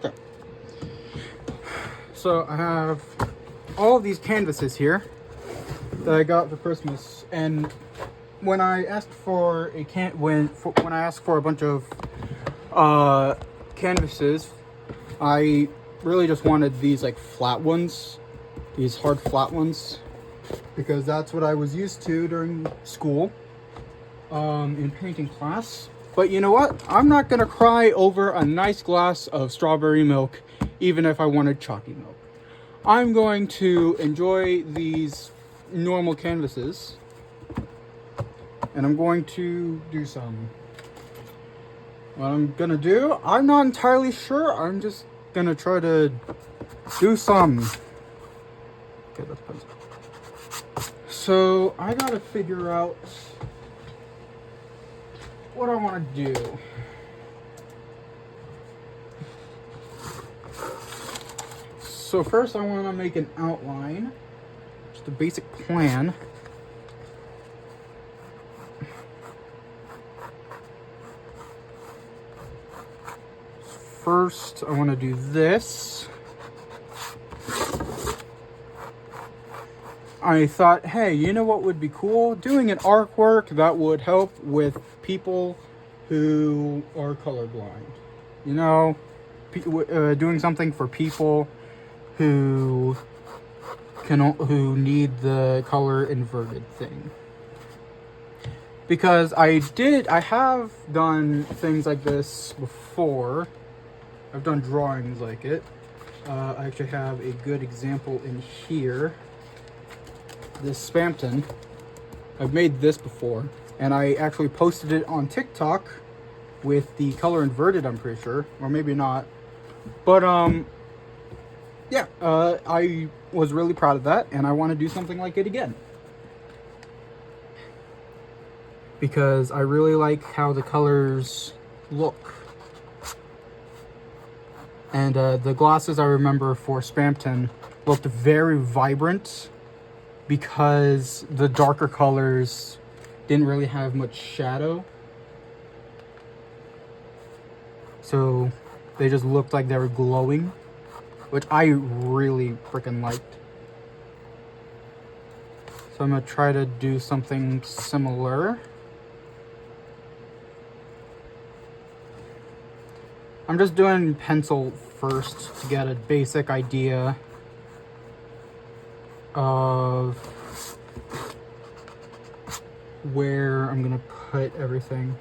Okay. So I have all of these canvases here that I got for Christmas, and when I asked for when I asked for a bunch of canvases, I really just wanted these like flat ones, these hard flat ones, because that's what I was used to during school in painting class. But you know what? I'm not gonna cry over a nice glass of strawberry milk, even if I wanted chalky milk. I'm going to enjoy these normal canvases, and I'm going to do some. What I'm gonna do, I'm not entirely sure. I'm just gonna try to do some. Okay, that's pencil. So I gotta figure out what I want to do. So first I want to make an outline, just a basic plan. First I want to do this. I thought, hey, you know what would be cool? Doing an artwork that would help with people who are colorblind. You know, doing something for people who need the color inverted thing. Because I have done things like this before. I've done drawings like it. I actually have a good example in here. This paintin. I've made this before, and I actually posted it on TikTok with the color inverted, I'm pretty sure, or maybe not. But yeah, I was really proud of that, and I want to do something like it again. Because I really like how the colors look. And the glasses I remember for paintin looked very vibrant, because the darker colors didn't really have much shadow. So they just looked like they were glowing, which I really freaking liked. So I'm gonna try to do something similar. I'm just doing pencil first to get a basic idea of where I'm gonna put everything.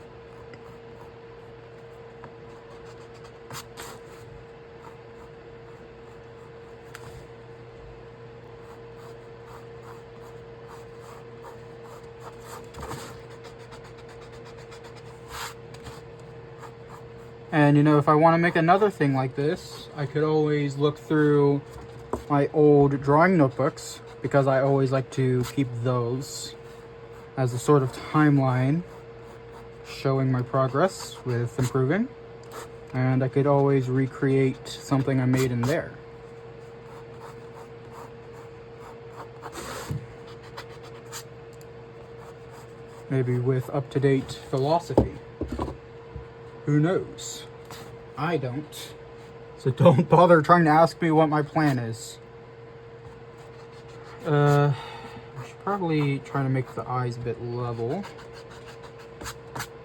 And you know, if I want to make another thing like this, I could always look through my old drawing notebooks, because I always like to keep those as a sort of timeline showing my progress with improving. And I could always recreate something I made in there. Maybe with up-to-date philosophy. Who knows? I don't. So don't bother trying to ask me what my plan is. I should probably try to make the eyes a bit level,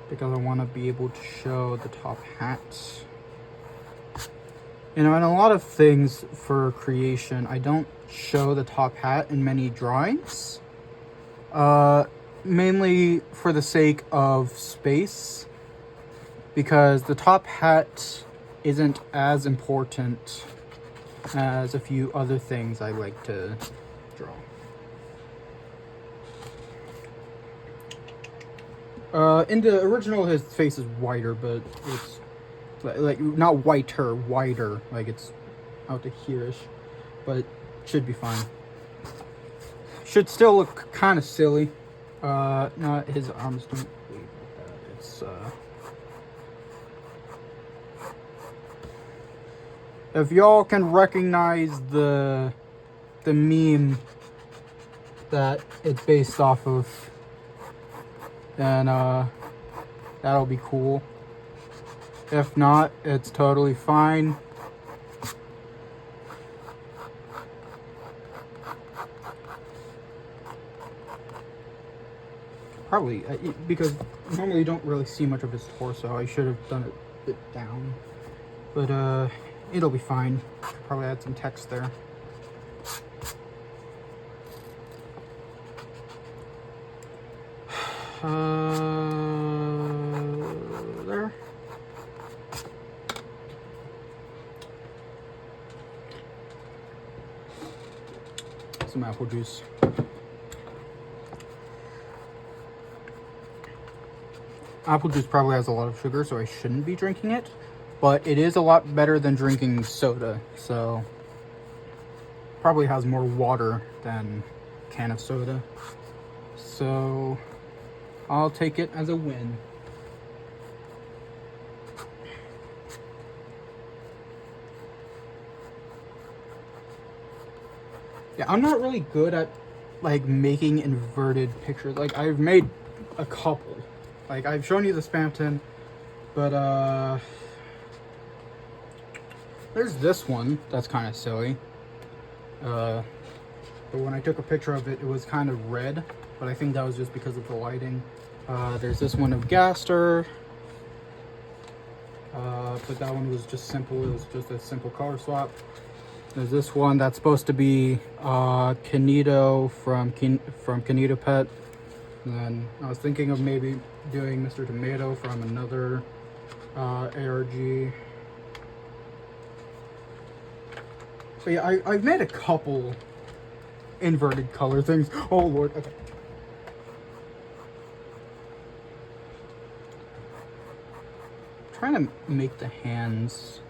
because I want to be able to show the top hat. You know, in a lot of things for creation, I don't show the top hat in many drawings. Mainly for the sake of space, because the top hat isn't as important as a few other things I like to draw. In the original, his face is wider, but it's like not whiter, wider, like it's out to here-ish, but it should be fine. Should still look kind of silly. Not his arms don't wave like that. It's if y'all can recognize the meme that it's based off of, then that'll be cool. If not, it's totally fine. Probably, because normally you don't really see much of his torso. I should have done it a bit down. But, it'll be fine. Probably add some text there. There. Some apple juice. Apple juice probably has a lot of sugar, so I shouldn't be drinking it. But it is a lot better than drinking soda, so probably has more water than a can of soda. So I'll take it as a win. Yeah, I'm not really good at like making inverted pictures. Like I've made a couple. Like I've shown you the spam tin, but there's this one that's kind of silly. But when I took a picture of it, it was kind of red, but I think that was just because of the lighting. There's this one of Gaster, but that one was just simple. It was just a simple color swap. There's this one that's supposed to be Canito from Canito Pet. And then I was thinking of maybe doing Mr. Tomato from another ARG. So yeah, I've made a couple inverted color things. Oh lord, okay. I'm trying to make the hands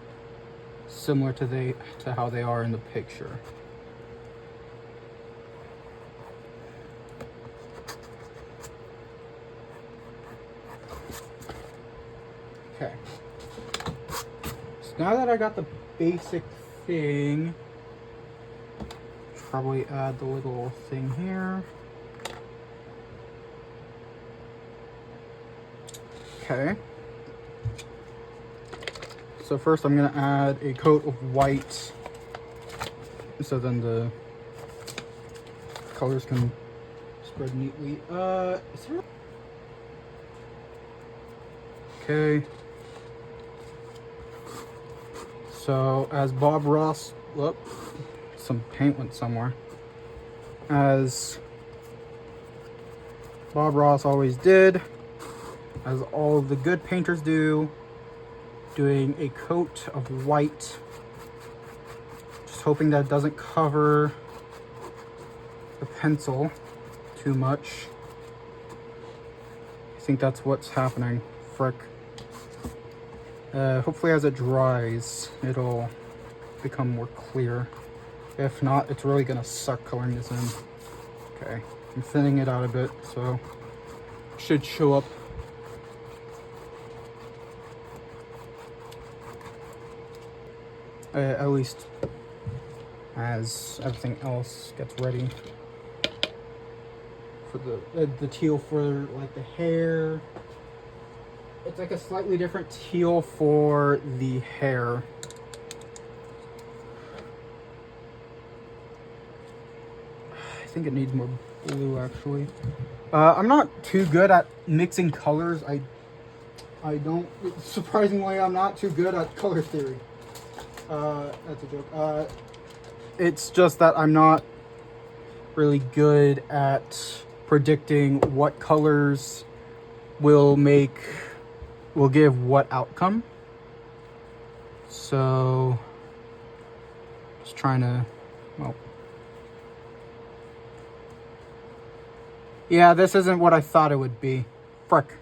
similar to how they are in the picture. Okay. So now that I got the basic thing, probably add the little thing here. Okay. So first I'm gonna add a coat of white, so then the colors can spread neatly. Is there... Okay. So as Bob Ross, whoop, some paint went somewhere. As Bob Ross always did, as all of the good painters do, doing a coat of white, just hoping that it doesn't cover the pencil too much. I think that's what's happening. Frick. Hopefully as it dries, it'll become more clear. If not, it's really gonna suck coloring this in. Okay, I'm thinning it out a bit, so it should show up. At least as everything else gets ready for the teal for like the hair. It's like a slightly different teal for the hair. I think it needs more blue actually. I'm not too good at mixing colors. I don't, surprisingly, I'm not too good at color theory. That's a joke. It's just that I'm not really good at predicting what colors will give what outcome. So, just trying to, well, yeah, this isn't what I thought it would be. Frick.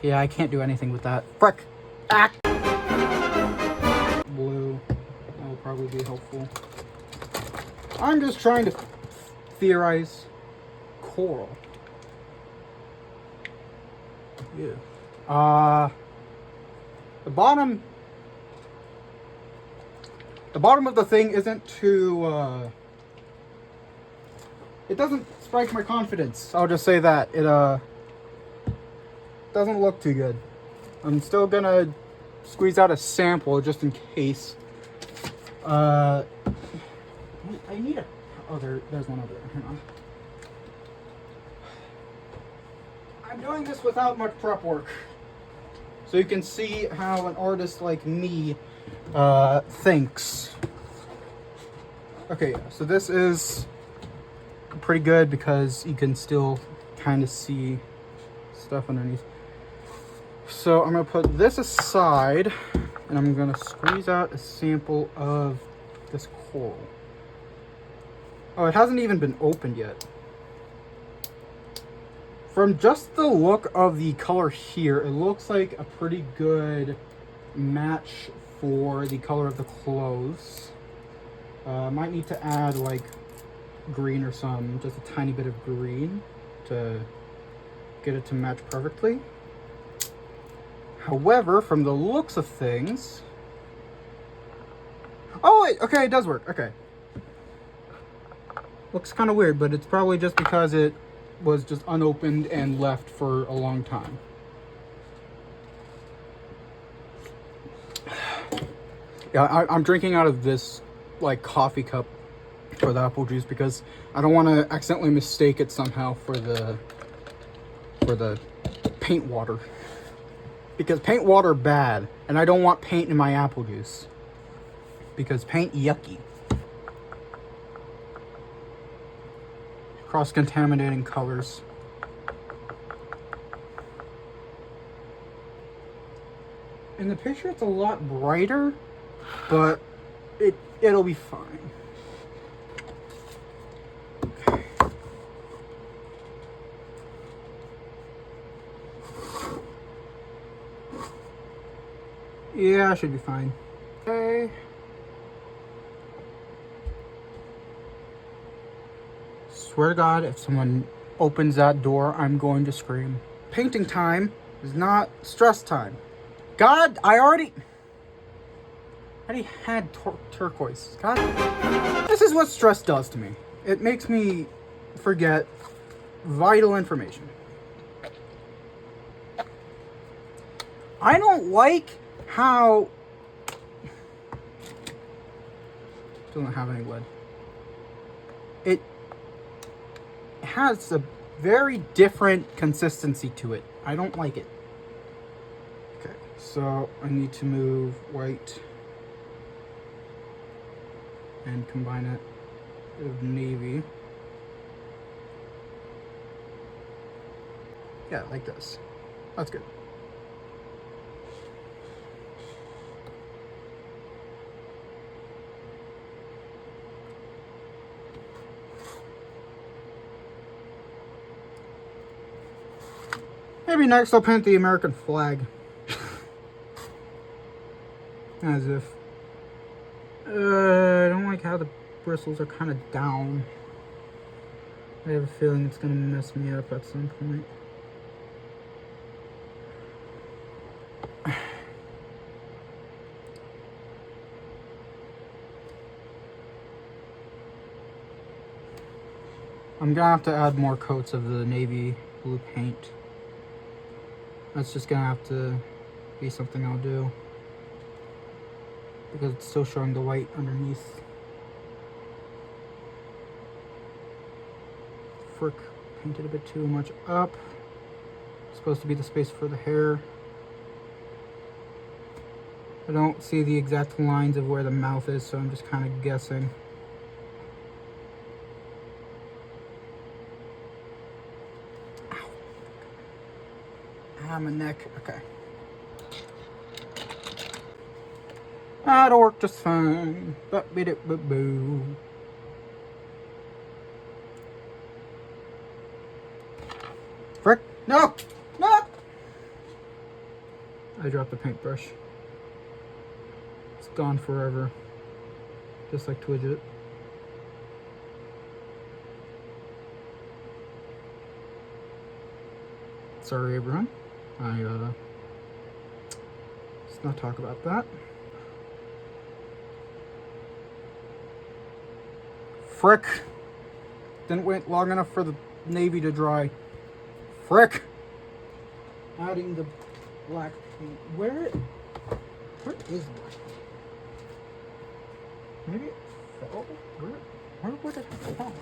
Yeah, I can't do anything with that. Frick. Ah. Blue. That will probably be helpful. I'm just trying to theorize coral. Yeah. The bottom of the thing isn't too, it doesn't spike my confidence. I'll just say that. It, doesn't look too good. I'm still gonna squeeze out a sample just in case. I need a... Oh, there's one over there. Hang on. I'm doing this without much prep work. So you can see how an artist like me thinks. Okay, so this is pretty good because you can still kind of see stuff underneath. So I'm gonna put this aside and I'm gonna squeeze out a sample of this coral. Oh, it hasn't even been opened yet. From just the look of the color here, it looks like a pretty good match for the color of the clothes. Might need to add like green or just a tiny bit of green to get it to match perfectly. However, from the looks of things... Oh wait, okay, it does work, okay. Looks kind of weird, but it's probably just because it was just unopened and left for a long time. Yeah, I'm drinking out of this like coffee cup for the apple juice because I don't want to accidentally mistake it somehow for the paint water. Because paint water bad, and I don't want paint in my apple juice. Because paint yucky. Cross-contaminating colors. In the picture it's a lot brighter, but it'll be fine. Okay. Yeah, I should be fine. Okay. Swear to God, if someone opens that door, I'm going to scream. Painting time is not stress time. God, I already had turquoise. God, this is what stress does to me. It makes me forget vital information. I don't like how... Doesn't have any lid. It has a very different consistency to it. I don't like it. Okay, so I need to move white and combine it with navy. Yeah, like this. That's good. Maybe next I'll paint the American flag. As if. I don't like how the bristles are kind of down. I have a feeling it's going to mess me up at some point. I'm going to have to add more coats of the navy blue paint. That's just gonna have to be something I'll do because it's still showing the white underneath. Frick, painted a bit too much up. It's supposed to be the space for the hair. I don't see the exact lines of where the mouth is, so I'm just kind of guessing. My neck. Okay. That'll work just fine. Boo. Frick! No! No! I dropped the paintbrush. It's gone forever. Just like Twidget. Sorry, everyone. Let's not talk about that. Frick! Didn't wait long enough for the navy to dry. Frick! Adding the black paint. Where is the black paint? Maybe it fell? Where would it have fallen?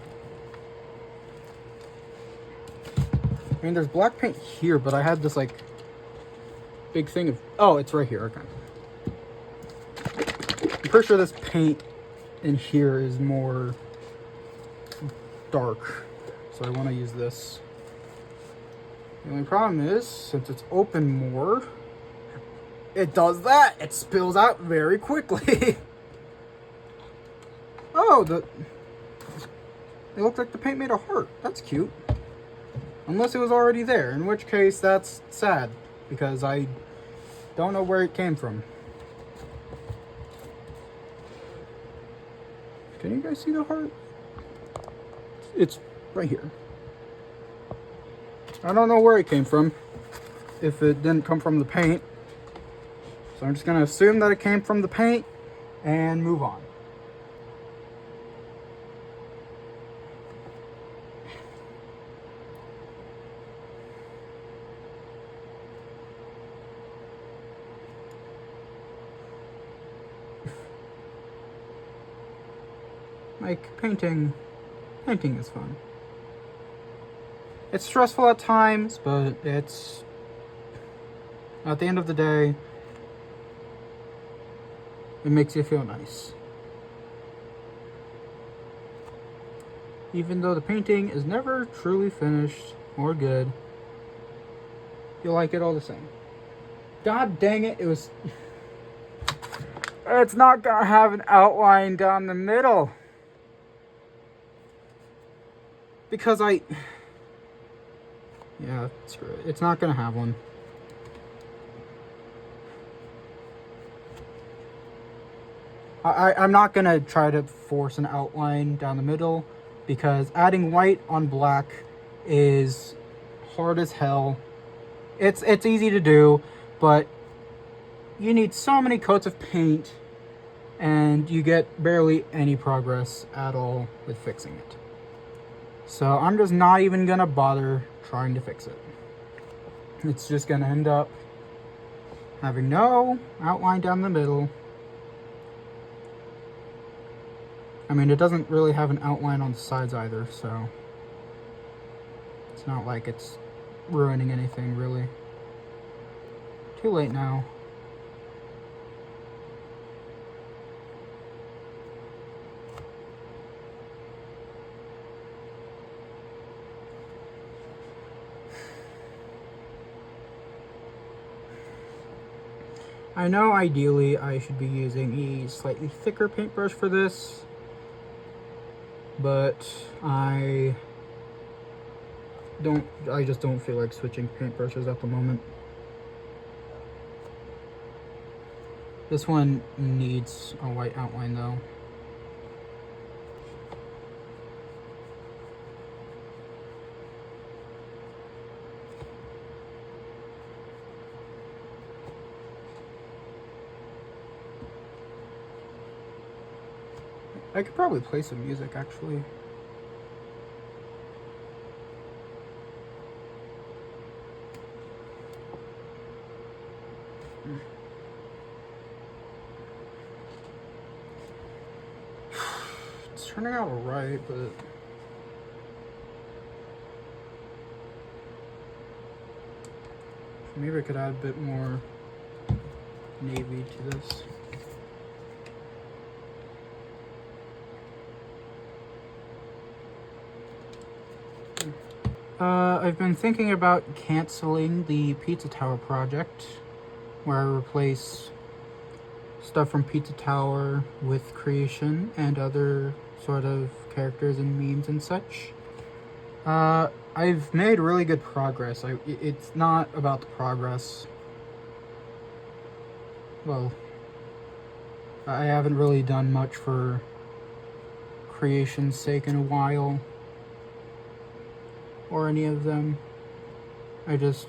I mean, there's black paint here, but I had this, like, big thing of... Oh, it's right here. Okay. I'm pretty sure this paint in here is more dark. So I want to use this. The only problem is, since it's open more, it does that. It spills out very quickly. Oh, it looked like the paint made a heart. That's cute. Unless it was already there, in which case that's sad, because I don't know where it came from. Can you guys see the heart? It's right here. I don't know where it came from, if it didn't come from the paint. So I'm just going to assume that it came from the paint and move on. Like, painting is fun. It's stressful at times, but it's, at the end of the day, it makes you feel nice. Even though the painting is never truly finished or good, you like it all the same. God dang it, it was... It's not gonna have an outline down the middle. Because yeah, screw it. It's not gonna have one. I'm not gonna try to force an outline down the middle, because adding white on black is hard as hell. It's easy to do, but you need so many coats of paint, and you get barely any progress at all with fixing it. So I'm just not even gonna bother trying to fix it. It's just gonna end up having no outline down the middle. I mean, it doesn't really have an outline on the sides either, so it's not like it's ruining anything, really. Too late now. I know ideally I should be using a slightly thicker paintbrush for this, but I just don't feel like switching paintbrushes at the moment. This one needs a white outline though. I could probably play some music, actually. It's turning out alright, but... maybe I could add a bit more navy to this. I've been thinking about canceling the Pizza Tower project, where I replace stuff from Pizza Tower with creation and other sort of characters and memes and such. I've made really good progress. It's not about the progress. Well, I haven't really done much for creation's sake in a while. Or any of them. I just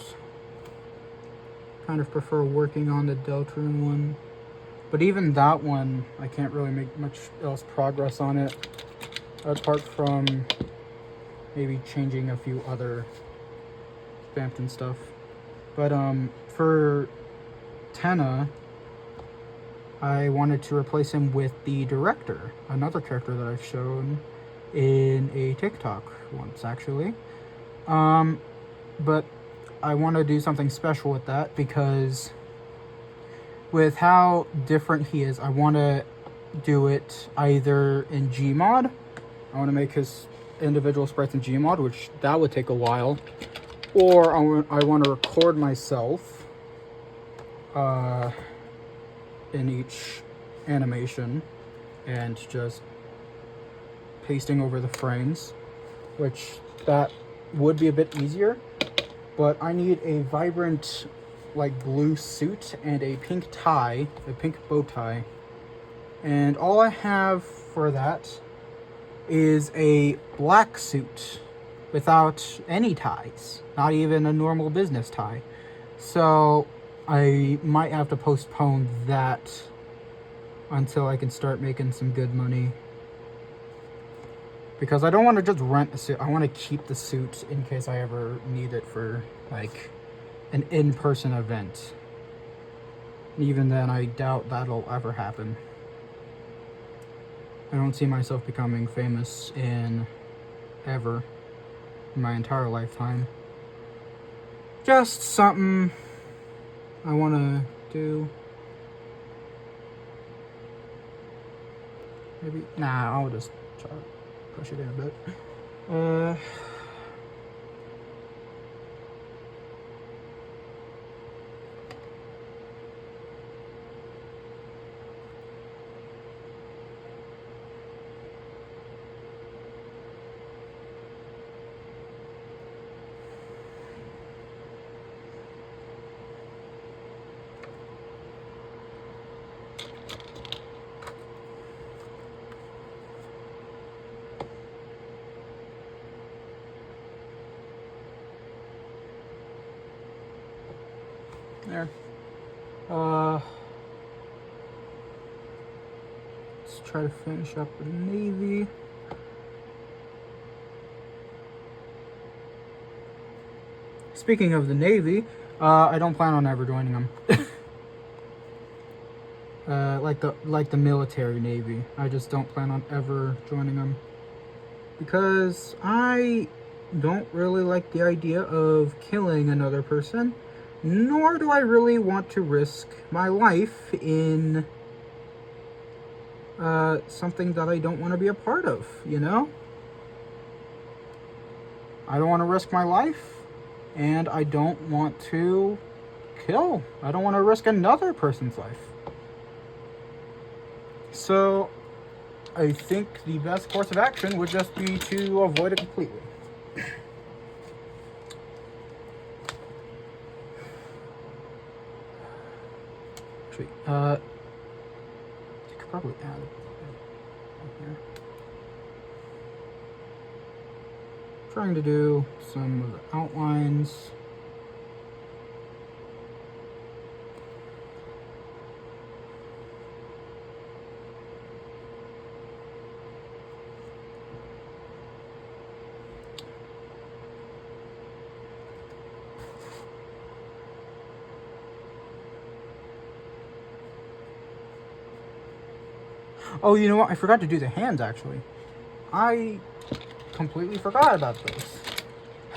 kind of prefer working on the Deltarune one. But even that one, I can't really make much else progress on it, apart from maybe changing a few other Bampton stuff. But for Tenna, I wanted to replace him with the director, another character that I've shown in a TikTok once, actually. but I want to do something special with that because with how different he is, I want to do it either in Gmod. I want to make his individual sprites in Gmod, which that would take a while. Or I want to record myself in each animation and just pasting over the frames, which that would be a bit easier. But I need a vibrant like blue suit and a pink tie, a pink bow tie. And all I have for that is a black suit without any ties, not even a normal business tie. So I might have to postpone that until I can start making some good money. Because I don't want to just rent a suit. I want to keep the suit in case I ever need it for like an in-person event. Even then, I doubt that'll ever happen. I don't see myself becoming famous in my entire lifetime. Just something I want to do. Maybe, nah, I'll just try to push it in a bit. There. Let's try to finish up the Navy. Speaking of the Navy, I don't plan on ever joining them. like the military Navy. I just don't plan on ever joining them. Because I don't really like the idea of killing another person. Nor do I really want to risk my life in something that I don't want to be a part of, you know? I don't want to risk my life, and I don't want to kill. I don't want to risk another person's life. So, I think the best course of action would just be to avoid it completely. Actually, you could probably add it here. Trying to do some of the outlines. Oh, you know what? I forgot to do the hands, actually. I completely forgot about those.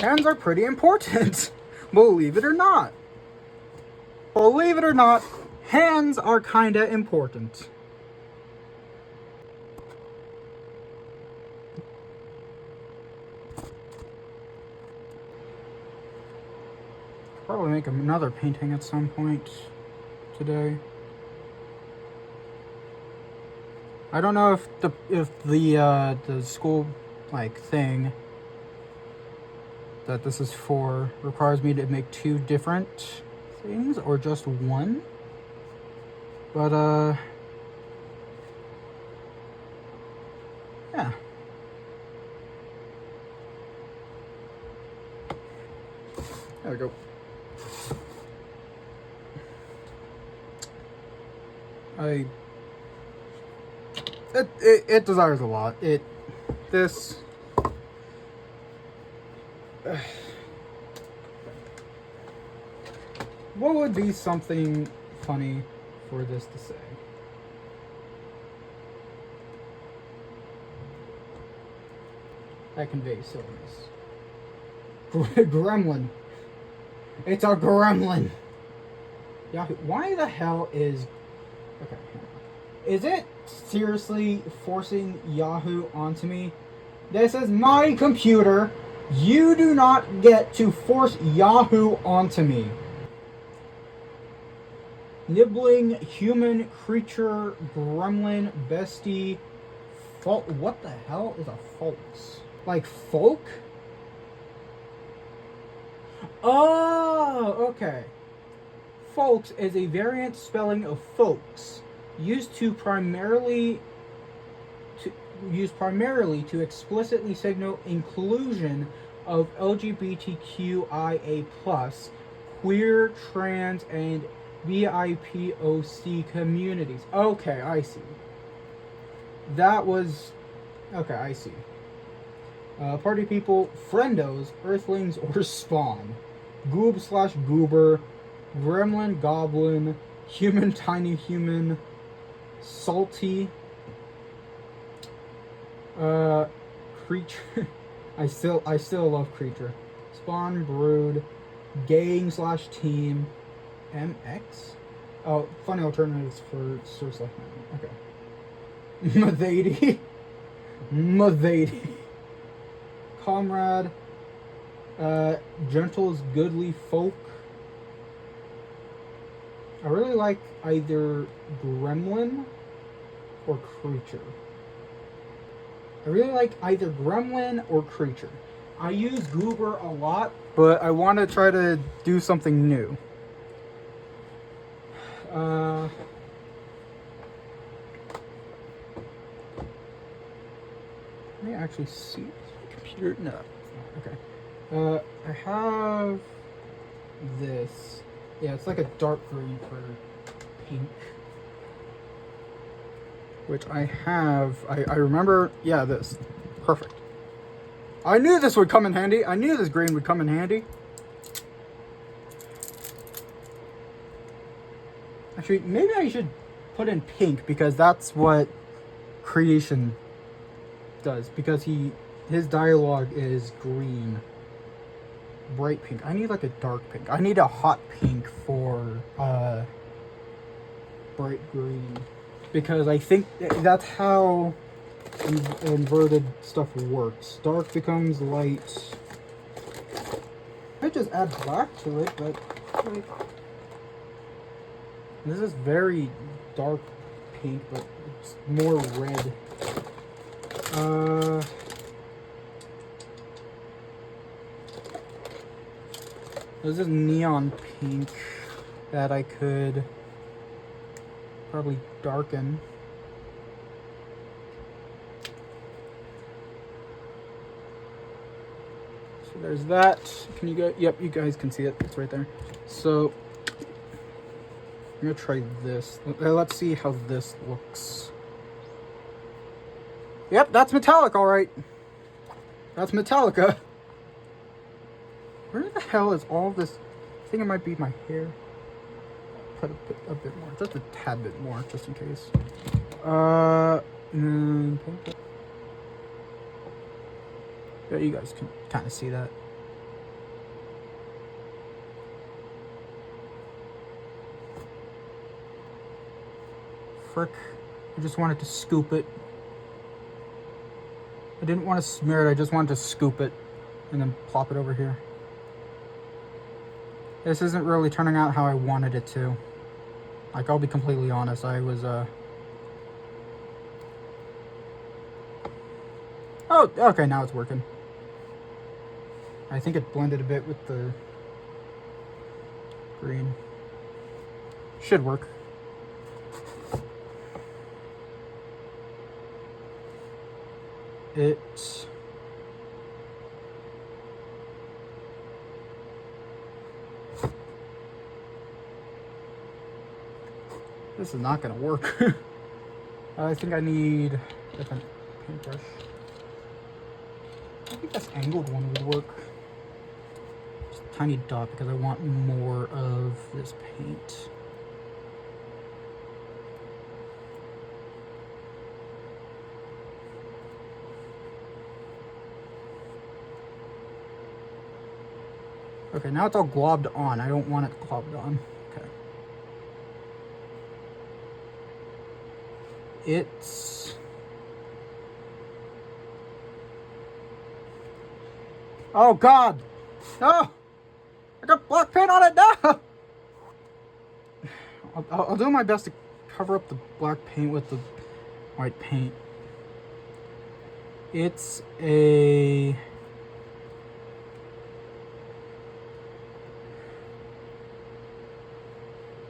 Hands are pretty important. Believe it or not. Believe it or not, hands are kinda important. Probably make another painting at some point today. I don't know if the school like thing that this is for requires me to make 2 different things or just one. But yeah. There we go. It desires a lot. This what would be something funny for this to say? That conveys silliness. Gremlin. It's a gremlin. Yahoo. Why the hell is... Okay. Is it seriously forcing Yahoo onto me? This is my computer. You do not get to force Yahoo onto me. Nibbling human creature gremlin bestie folk. What the hell is a folks? Like folk? Oh, okay. Folks is a variant spelling of folks, used primarily to explicitly signal inclusion of LGBTQIA+, queer, trans, and BIPOC communities. Okay, I see. That was... Okay, I see. Party people, friendos, earthlings, or spawn. Goob/goober, gremlin, goblin, human, tiny human, salty, creature. I still love creature. Spawn, brood, gang/team, MX. Oh, funny alternatives for source like that. Okay. Mavady. Comrade. Gentle's goodly folk. I really like either gremlin or creature. I use goober a lot, but I want to try to do something new. Let me actually see computer. No. Okay. I have this. Yeah, it's like a dark green for pink. Which I have. I remember. Yeah, this. Perfect. I knew this would come in handy. I knew this green would come in handy. Actually, maybe I should put in pink because that's what creation does. Because his dialogue is green. Bright pink. I need like a dark pink. I need a hot pink for bright green. Because I think that's how inverted stuff works. Dark becomes light. I just add black to it, but like, this is very dark pink, but it's more red. There's this neon pink that I could probably darken. So there's that. Can you go? Yep, you guys can see it. It's right there. So I'm gonna try this. Let's see how this looks. Yep, that's metallic, all right. That's Metallica. Where the hell is all this? I think it might be my hair. Put a bit more, just a tad bit more, just in case. Yeah, you guys can kind of see that. Frick. I just wanted to scoop it. I didn't want to smear it, I just wanted to scoop it and then plop it over here. This isn't really turning out how I wanted it to. Like, I'll be completely honest, I was, Oh, okay, now it's working. I think it blended a bit with the green. Should work. This is not gonna work. I think I need a different paintbrush. I think this angled one would work. Just a tiny dot because I want more of this paint. Okay, now it's all globbed on. I don't want it globbed on. Okay. It's... Oh, God! No! I got black paint on it now! I'll do my best to cover up the black paint with the white paint. It's a...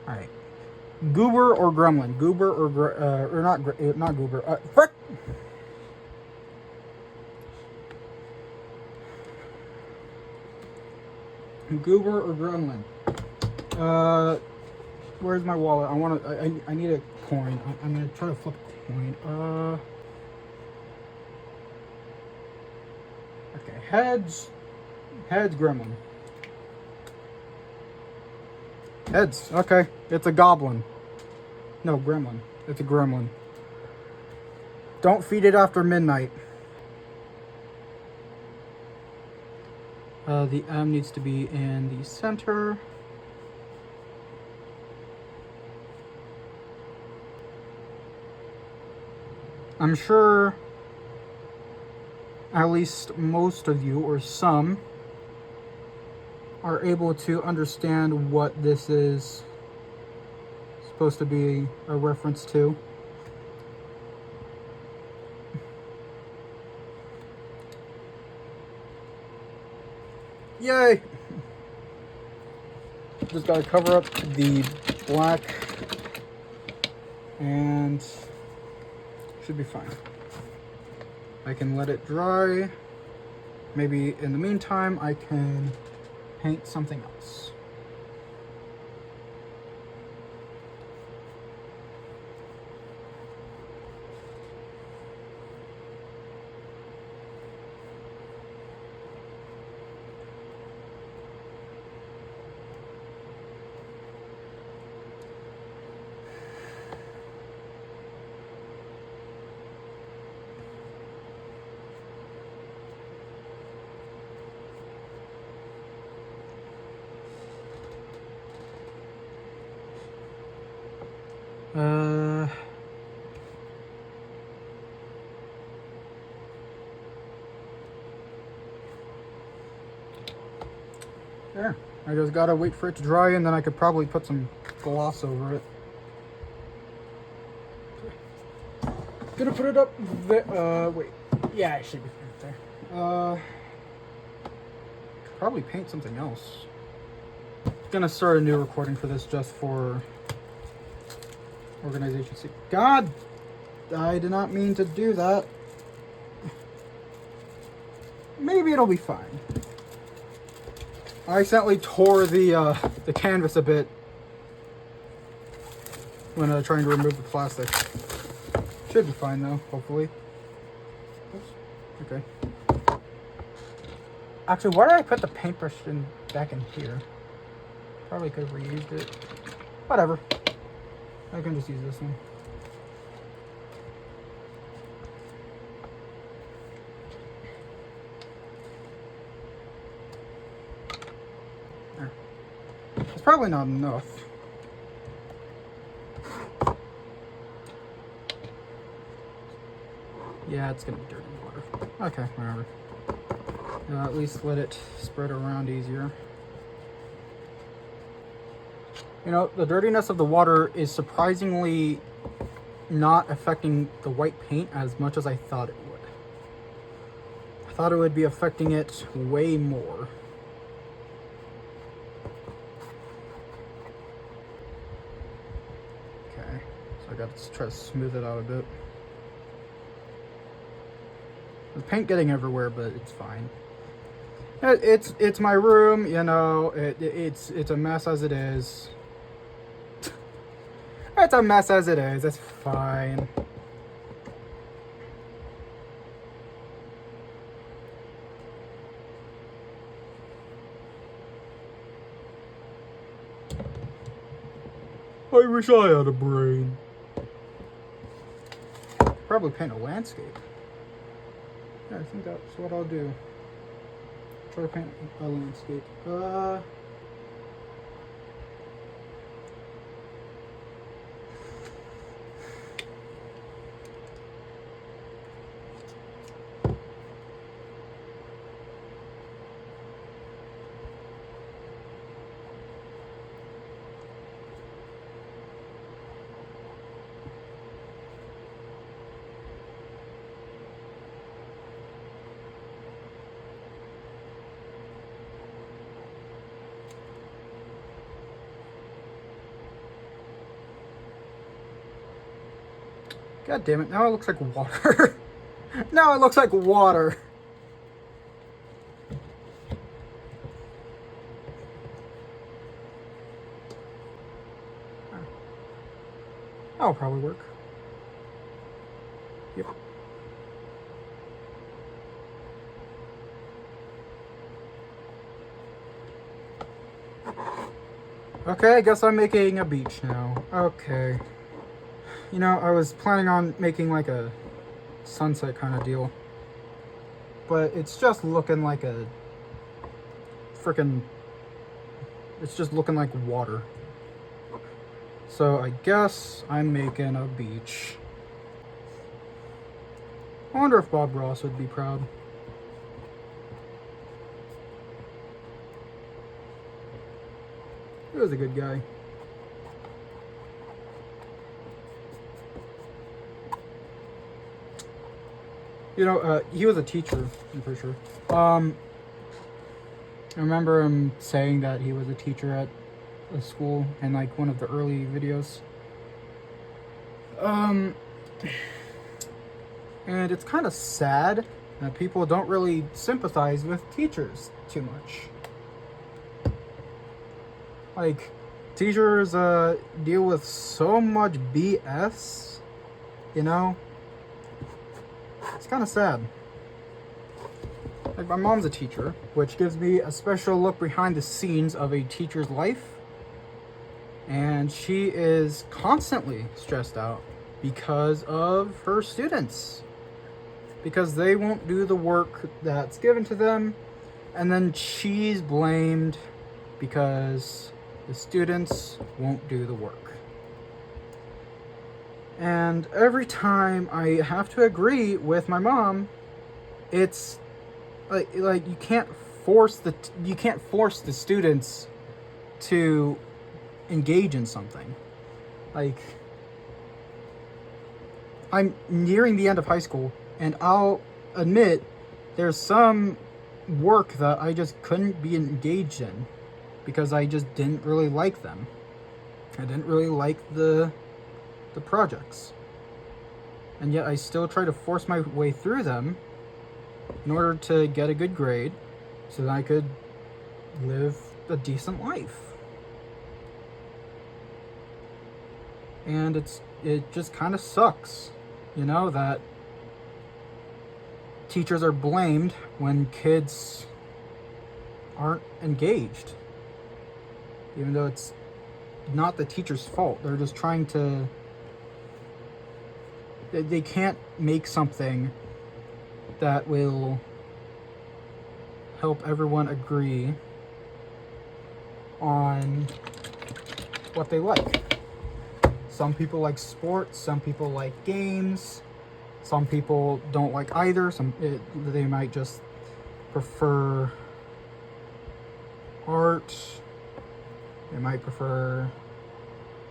Alright. Goober or gremlin? Goober or not goober. Frick! Goober or gremlin? Where's my wallet? I need a coin. I'm gonna try to flip a coin. Okay, heads, gremlin. Heads, okay, it's a goblin. No, gremlin, it's a gremlin. Don't feed it after midnight. The M needs to be in the center. I'm sure at least most of you, or some, are able to understand what this is supposed to be a reference to. Yay! Just gotta cover up the black and should be fine. I can let it dry. Maybe in the meantime I can paint something else. There. I just gotta wait for it to dry and then I could probably put some gloss over it. Gonna put it up there. Wait. Yeah, it should be right there. Probably paint something else. Gonna start a new recording for this just for organization's sake. God! I did not mean to do that. Maybe it'll be fine. I accidentally tore the canvas a bit when trying to remove the plastic. Should be fine though, hopefully. Oops. Okay. Actually, why did I put the paintbrush back in here? Probably could have reused it. Whatever. I can just use this one. There. It's probably not enough. Yeah, it's gonna be dirty water. Okay, whatever. At least let it spread around easier. You know, the dirtiness of the water is surprisingly not affecting the white paint as much as I thought it would. I thought it would be affecting it way more. Okay, so I got to try to smooth it out a bit. The paint getting everywhere, but it's fine. It's my room, you know. It's a mess as it is. It's a mess as it is. It's fine. I wish I had a brain. Probably paint a landscape. Yeah, I think that's what I'll do. should I paint a landscape? God damn it, now it looks like water. Now it looks like water. That'll probably work. Yep. Okay, I guess I'm making a beach now. Okay. You know, I was planning on making like a sunset kind of deal. But it's just looking like a freaking... It's just looking like water. So I guess I'm making a beach. I wonder if Bob Ross would be proud. He was a good guy. You know, he was a teacher, I'm pretty sure. I remember him saying that he was a teacher at a school in like one of the early videos. And it's kind of sad that people don't really sympathize with teachers too much. Like, teachers deal with so much BS, you know? It's kind of sad. Like, my mom's a teacher, which gives me a special look behind the scenes of a teacher's life. And she is constantly stressed out because of her students. Because they won't do the work that's given to them. And then she's blamed because the students won't do the work. And every time I have to agree with my mom, it's like you can't force the students to engage in something. Like, I'm nearing the end of high school, and I'll admit there's some work that I just couldn't be engaged in because I just didn't really like them. I didn't really like the projects. And yet I still try to force my way through them in order to get a good grade so that I could live a decent life. And it just kind of sucks, you know, that teachers are blamed when kids aren't engaged. Even though it's not the teacher's fault. They're just trying to... They can't make something that will help everyone agree on what they like. Some people like sports, some people like games, some people don't like either. They might just prefer art, they might prefer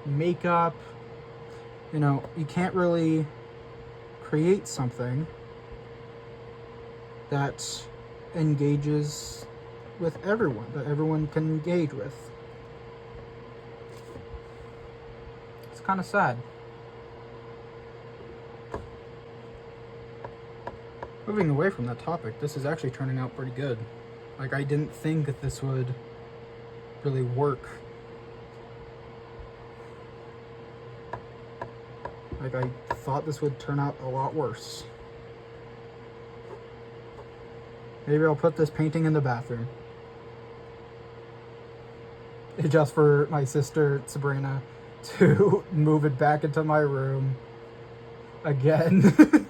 makeup. You know, you can't really create something that engages with everyone, that everyone can engage with. It's kind of sad. Moving away from that topic, this is actually turning out pretty good. Like, I didn't think that this would really work. Like, I thought this would turn out a lot worse. Maybe I'll put this painting in the bathroom. Just for my sister, Sabrina, to move it back into my room again.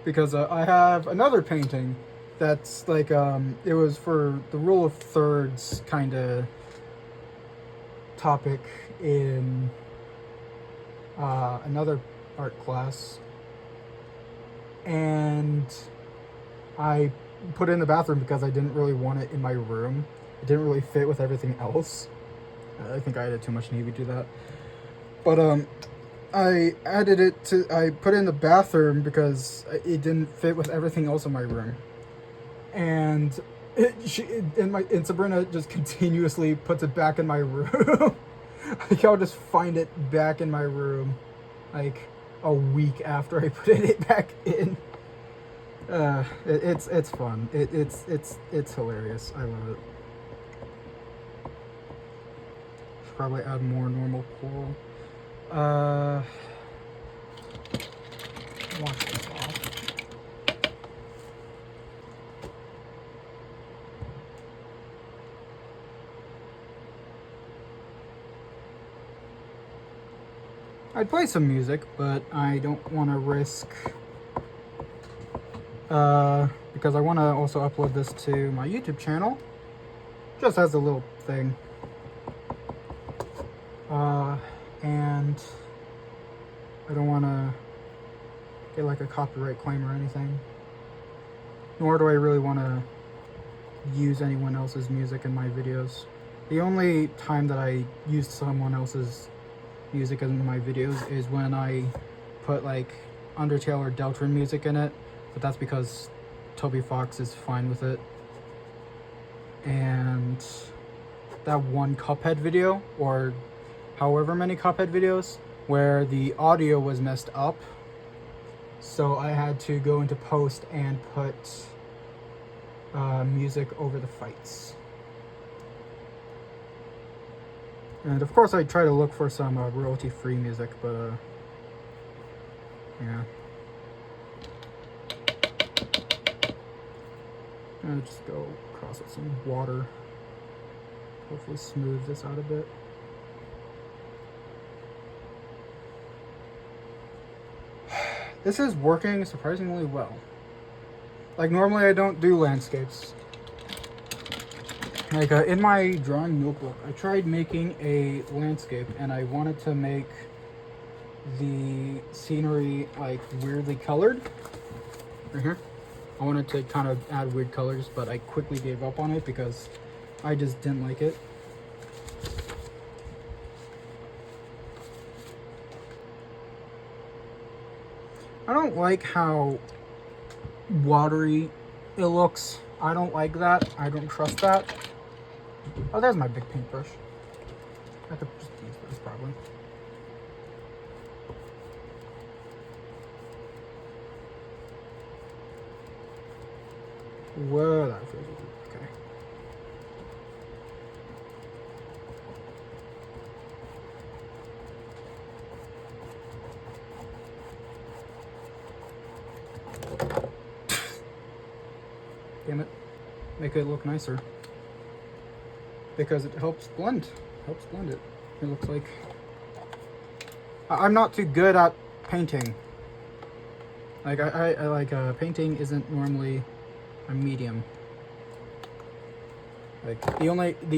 Because I have another painting That's like, it was for the rule of thirds kind of topic in another art class. And I put it in the bathroom because I didn't really want it in my room. It didn't really fit with everything else. I think I added too much navy to that. But I put it in the bathroom because it didn't fit with everything else in my room. And Sabrina just continuously puts it back in my room. Like, I'll just find it back in my room like a week after I put it back in. It's fun. It's hilarious. I love it. Should probably add more normal coral. Wash this off. I'd play some music, but I don't want to risk, because I want to also upload this to my YouTube channel, just as a little thing. And I don't want to get like a copyright claim or anything. Nor do I really want to use anyone else's music in my videos. The only time that I use someone else's music in my videos is when I put like Undertale or Deltarune music in it, but that's because Toby Fox is fine with it. And that one Cuphead video, or however many Cuphead videos, where the audio was messed up, so I had to go into post and put music over the fights. And of course I try to look for some royalty-free music, but yeah. I'll just go across with some water. Hopefully smooth this out a bit. This is working surprisingly well. Like, normally I don't do landscapes. Like, in my drawing notebook, I tried making a landscape, and I wanted to make the scenery, like, weirdly colored. Right here. I wanted to kind of add weird colors, but I quickly gave up on it because I just didn't like it. I don't like how watery it looks. I don't like that. I don't trust that. Oh, there's my big paintbrush. I could just use this probably. Whoa, that feels good. Okay. Damn it. Make it look nicer. Because it helps blend. Helps blend it. It looks like... I'm not too good at painting. Like, I like, painting isn't normally a medium. Like, the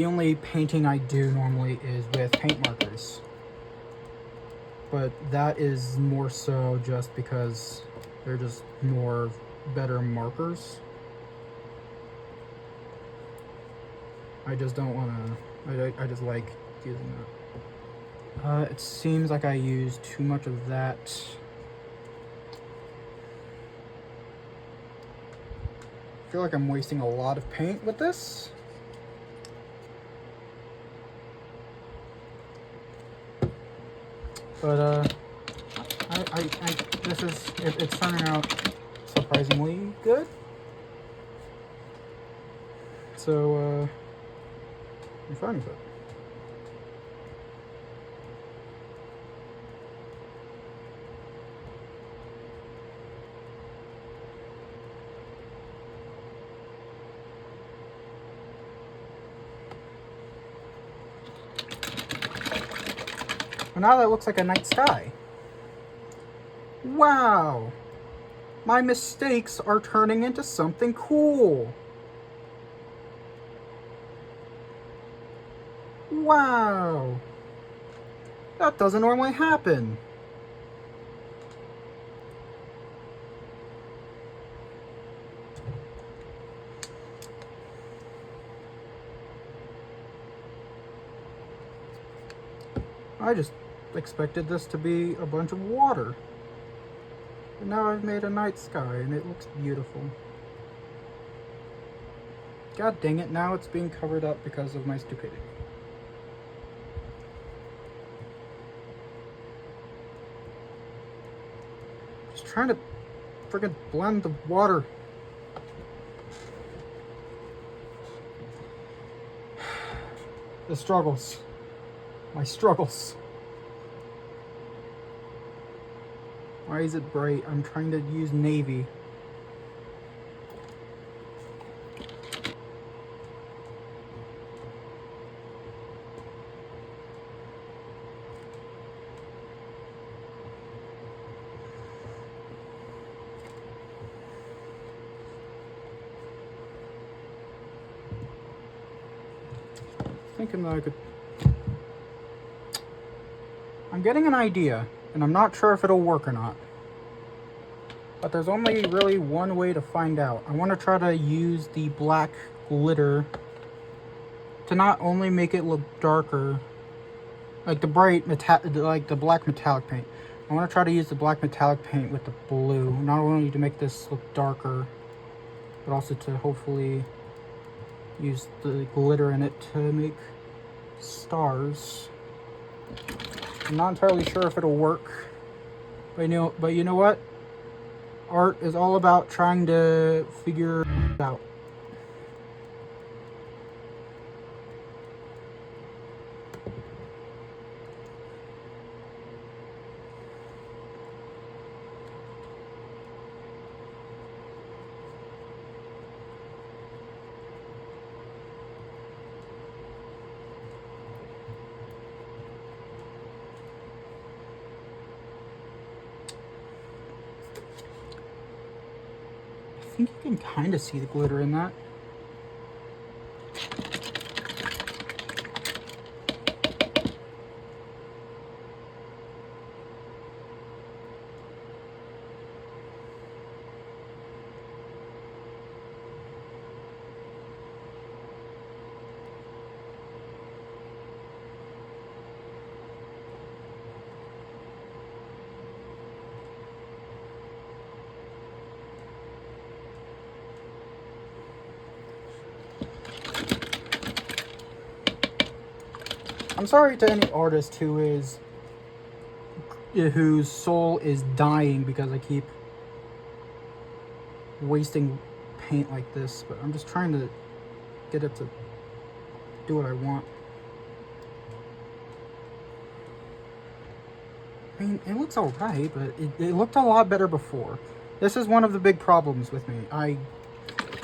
only painting I do normally is with paint markers. But that is more so just because they're just better markers. I just don't want to, I just like using that. It seems like I use too much of that. I feel like I'm wasting a lot of paint with this. But, it's turning out surprisingly good. So, I'm fine with it. Well, now that looks like a night sky. Wow! My mistakes are turning into something cool. Wow. That doesn't normally happen. I just expected this to be a bunch of water. But now I've made a night sky and it looks beautiful. God dang it, now it's being covered up because of my stupidity. Just trying to freaking blend the water. The struggles. My struggles. Why is it bright? I'm trying to use navy. Thinking that I could... I'm getting an idea, and I'm not sure if it'll work or not. But there's only really one way to find out. I want to try to use the black glitter to not only make it look darker, like the black metallic paint. I want to try to use the black metallic paint with the blue, not only to make this look darker, but also to hopefully use the glitter in it to make stars. I'm not entirely sure if it'll work, but you know what? Art is all about trying to figure it out. I think you can kind of see the glitter in that. I'm sorry to any artist whose soul is dying because I keep wasting paint like this, but I'm just trying to get it to do what I want. I mean, it looks alright, but it looked a lot better before. This is one of the big problems with me. I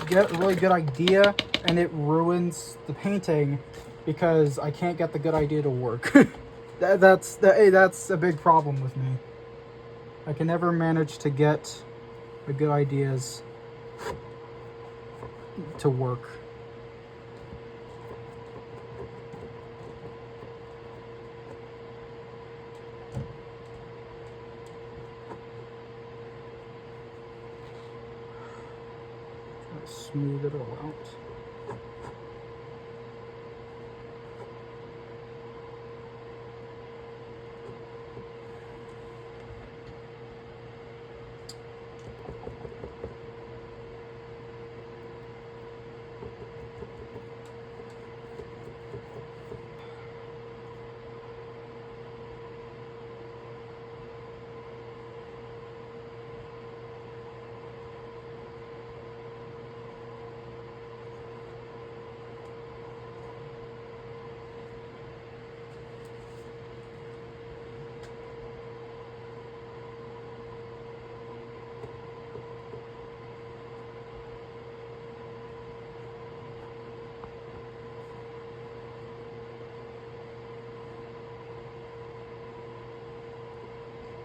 get a really good idea and it ruins the painting because I can't get the good idea to work. That's a big problem with me. I can never manage to get the good ideas to work. Try to smooth it all out.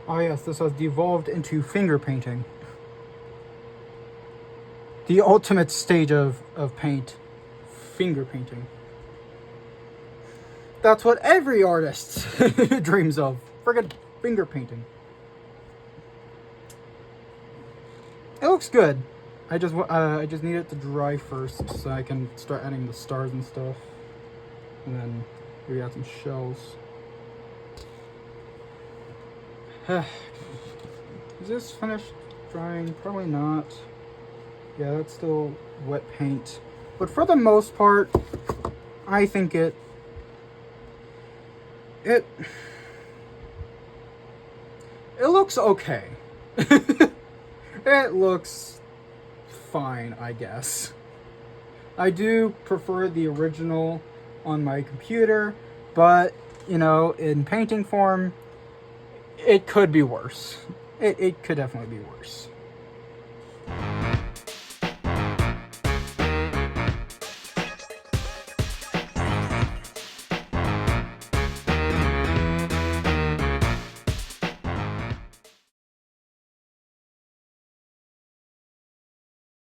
Oh yes, this has devolved into finger painting. the ultimate stage of paint, finger painting. That's what every artist dreams of. Friggin' finger painting. It looks good. I just need it to dry first so I can start adding the stars and stuff. And then maybe add some shells. Is this finished drying? Probably not. Yeah, that's still wet paint. But for the most part, I think it looks okay. It looks fine, I guess. I do prefer the original on my computer, but, you know, in painting form, it could be worse. It could definitely be worse.